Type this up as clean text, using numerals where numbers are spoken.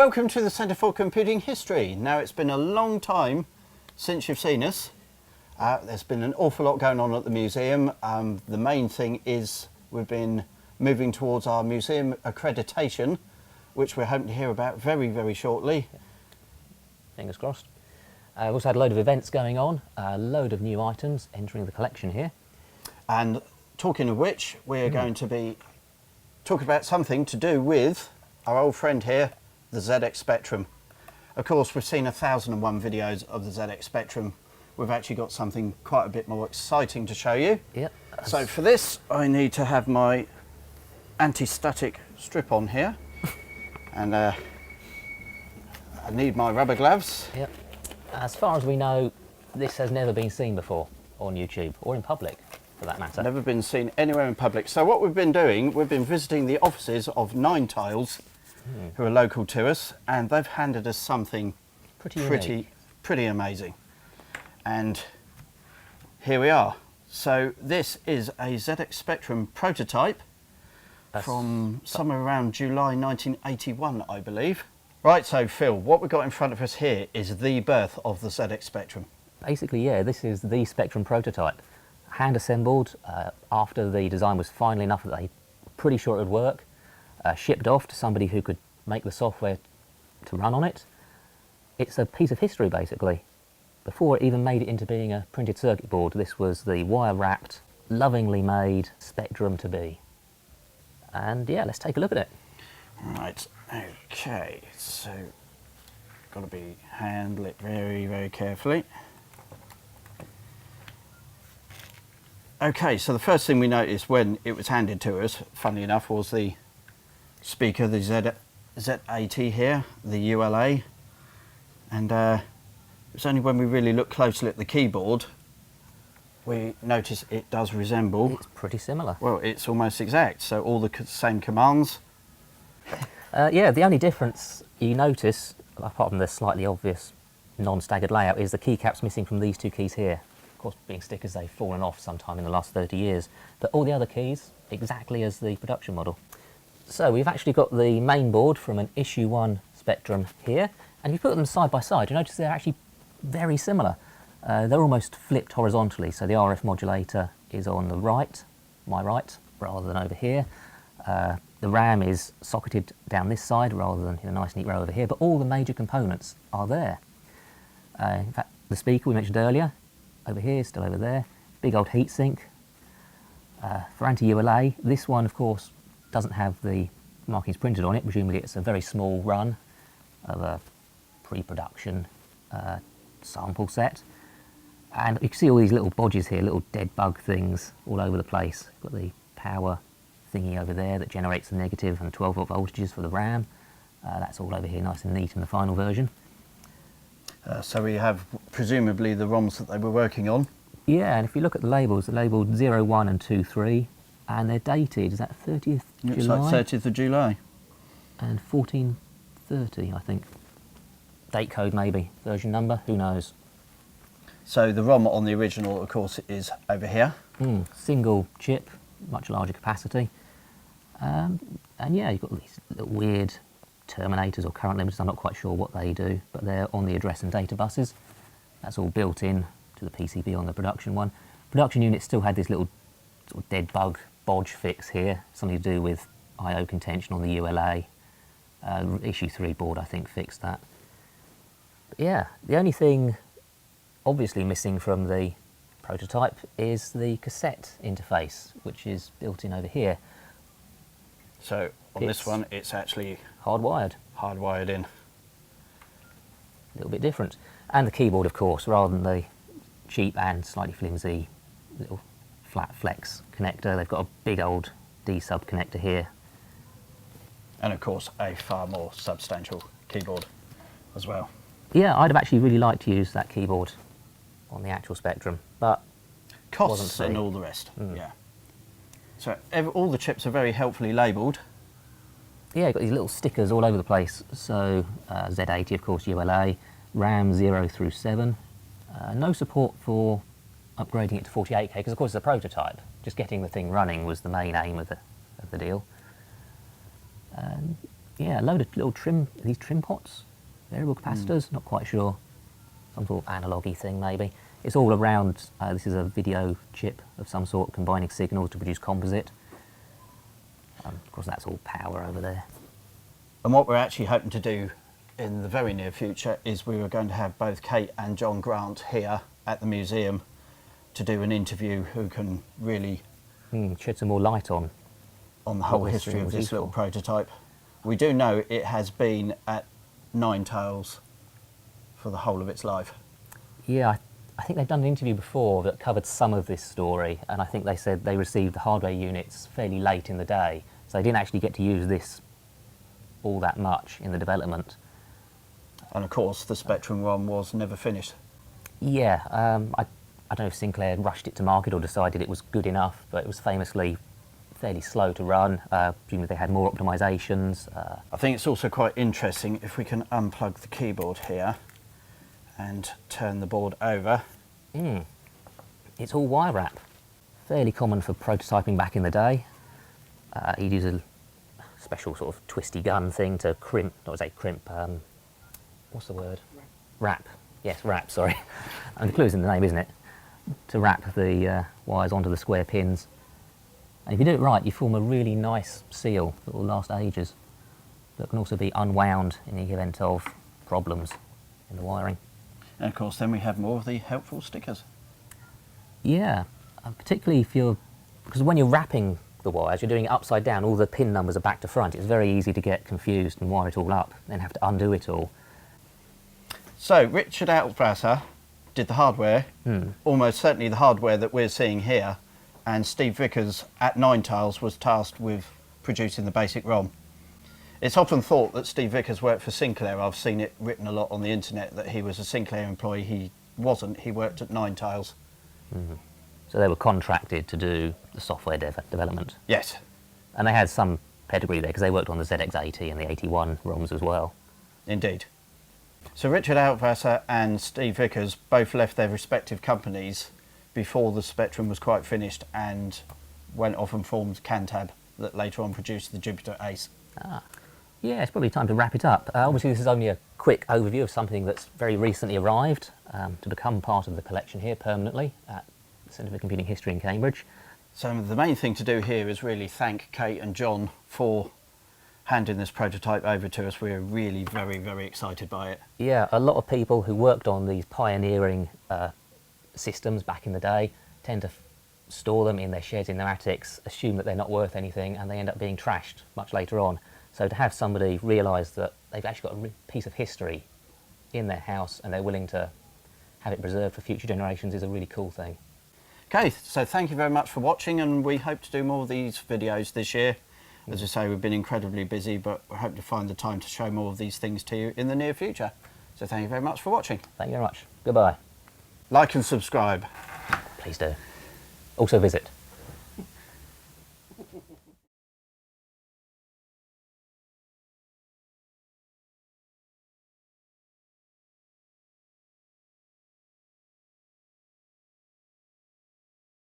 welcome to the Centre for Computing History. Now, it's been a long time since you've seen us. There's been an awful lot going on at the museum. The main thing is we've been moving towards our museum accreditation, which we're hoping to hear about very, very shortly. Fingers crossed. We've also had a load of events going on, a load of new items entering the collection here. And talking of which, we're going to be talking about something to do with our old friend here, the ZX Spectrum. Of course, we've seen 1001 videos of the ZX Spectrum. We've actually got something quite a bit more exciting to show you. Yep. So for this, I need to have my anti-static strip on here. And I need my rubber gloves. Yep. As far as we know, this has never been seen before on YouTube, or in public, for that matter. Never been seen anywhere in public. So what we've been doing, we've been visiting the offices of Nine Tiles, who are local to us, and they've handed us something pretty amazing. And here we are. So this is a ZX Spectrum prototype from somewhere around July 1981, I believe. Right, so Phil, what we've got in front of us here is the birth of the ZX Spectrum. Basically, yeah, this is the Spectrum prototype. Hand assembled after the design was final enough that they were pretty sure it would work. Shipped off to somebody who could make the software to run on it. It's a piece of history, basically. Before it even made it into being a printed circuit board, this was the wire-wrapped, lovingly made Spectrum to be. And yeah, let's take a look at it. Right, okay, so got to handle it very, very carefully. Okay, so the first thing we noticed when it was handed to us, funnily enough, was the speaker, the Z80 here, the ULA, and it was only when we really looked closely at the keyboard we noticed it does resemble. It's pretty similar. Well, it's almost exact, so all the same commands. Yeah, the only difference you notice, apart from the slightly obvious non-staggered layout, is the keycaps missing from these two keys here. Of course, being stickers, they've fallen off sometime in the last 30 years, but all the other keys exactly as the production model. So we've actually got the main board from an issue 1 Spectrum here, and if you put them side by side, you notice they're actually very similar. They're almost flipped horizontally, so the RF modulator is on the right, my right, rather than over here. The RAM is socketed down this side rather than in a nice neat row over here, but all the major components are there. In fact, the speaker we mentioned earlier, over here, still over there, big old heatsink. For anti-ULA, this one of course doesn't have the markings printed on it. Presumably it's a very small run of a pre-production sample set. And you can see all these little bodges here, little dead bug things all over the place. Got the power thingy over there that generates the negative and 12 volt voltages for the RAM. That's all over here nice and neat in the final version. So we have presumably the ROMs that they were working on. Yeah, and if you look at the labels, they're labelled 01 and 23, and they're dated, is that 30th July? It's like 30th of July. And 1430, I think. Date code maybe, version number, who knows. So the ROM on the original, of course, is over here. Single chip, much larger capacity. And yeah, you've got these little weird terminators or current limiters, I'm not quite sure what they do, but they're on the address and data buses. That's all built in to the PCB on the production one. Production unit still had this little sort of dead bug bodge fix here, something to do with I/O contention on the ULA. Issue 3 board, I think, fixed that. But yeah, the only thing obviously missing from the prototype is the cassette interface, which is built in over here. So on this one, it's actually hardwired in. A little bit different. And the keyboard, of course, rather than the cheap and slightly flimsy little flat flex connector, they've got a big old D-sub connector here. And of course, a far more substantial keyboard as well. Yeah, I'd have actually really liked to use that keyboard on the actual Spectrum, but costs and all the rest. Yeah. So all the chips are very helpfully labelled. Yeah, you've got these little stickers all over the place. So Z80, of course, ULA, RAM 0 through 7. No support for upgrading it to 48K, because of course it's a prototype. Just getting the thing running was the main aim of the deal. Yeah, a load of little these trim pots, variable capacitors, not quite sure. Some sort of analogy thing maybe. It's all around, this is a video chip of some sort combining signals to produce composite. Of course that's all power over there. And what we're actually hoping to do in the very near future is we were going to have both Kate and John Grant here at the museum to do an interview who can really Shed some more light on the whole What history of was this useful. little prototype. We do know it has been at Nine Tails for the whole of its life. Yeah, I think they've done an interview before that covered some of this story, and I think they said they received the hardware units fairly late in the day, so they didn't actually get to use this all that much in the development. And of course the Spectrum ROM was never finished. Yeah, I don't know if Sinclair rushed it to market or decided it was good enough, but it was famously fairly slow to run. Presumably they had more optimizations. I think it's also quite interesting if we can unplug the keyboard here and turn the board over. It's all wire wrap. Fairly common for prototyping back in the day. You'd use a special sort of twisty gun thing to crimp, not to say crimp, what's the word? Wrap. Yes, wrap, sorry. And the clue's in the name, isn't it? To wrap the wires onto the square pins. And if you do it right, you form a really nice seal that will last ages, that can also be unwound in the event of problems in the wiring. And of course then we have more of the helpful stickers. Yeah, particularly if you're, because when you're wrapping the wires, you're doing it upside down, all the pin numbers are back to front. It's very easy to get confused and wire it all up, then have to undo it all. So Richard Altwasser did the hardware, almost certainly the hardware that we're seeing here, and Steve Vickers at Nine Tails was tasked with producing the basic ROM. It's often thought that Steve Vickers worked for Sinclair. I've seen it written a lot on the internet that he was a Sinclair employee. He wasn't, he worked at Nine Tails. So they were contracted to do the software development. Yes. And they had some pedigree there because they worked on the ZX80 and the 81 ROMs as well. Indeed. So Richard Altwasser and Steve Vickers both left their respective companies before the Spectrum was quite finished and went off and formed Cantab, that later on produced the Jupiter Ace. Yeah, it's probably time to wrap it up. Obviously this is only a quick overview of something that's very recently arrived to become part of the collection here permanently at the Centre for Computing History in Cambridge. So the main thing to do here is really thank Kate and John for handing this prototype over to us. We're really very, very excited by it. Yeah, a lot of people who worked on these pioneering systems back in the day tend to store them in their sheds, in their attics, assume that they're not worth anything, and they end up being trashed much later on. So to have somebody realise that they've actually got a piece of history in their house and they're willing to have it preserved for future generations is a really cool thing. Okay, so thank you very much for watching, and we hope to do more of these videos this year. As I say, we've been incredibly busy, but we hope to find the time to show more of these things to you in the near future. So thank you very much for watching. Thank you very much. Goodbye. Like and subscribe. Please do. Also visit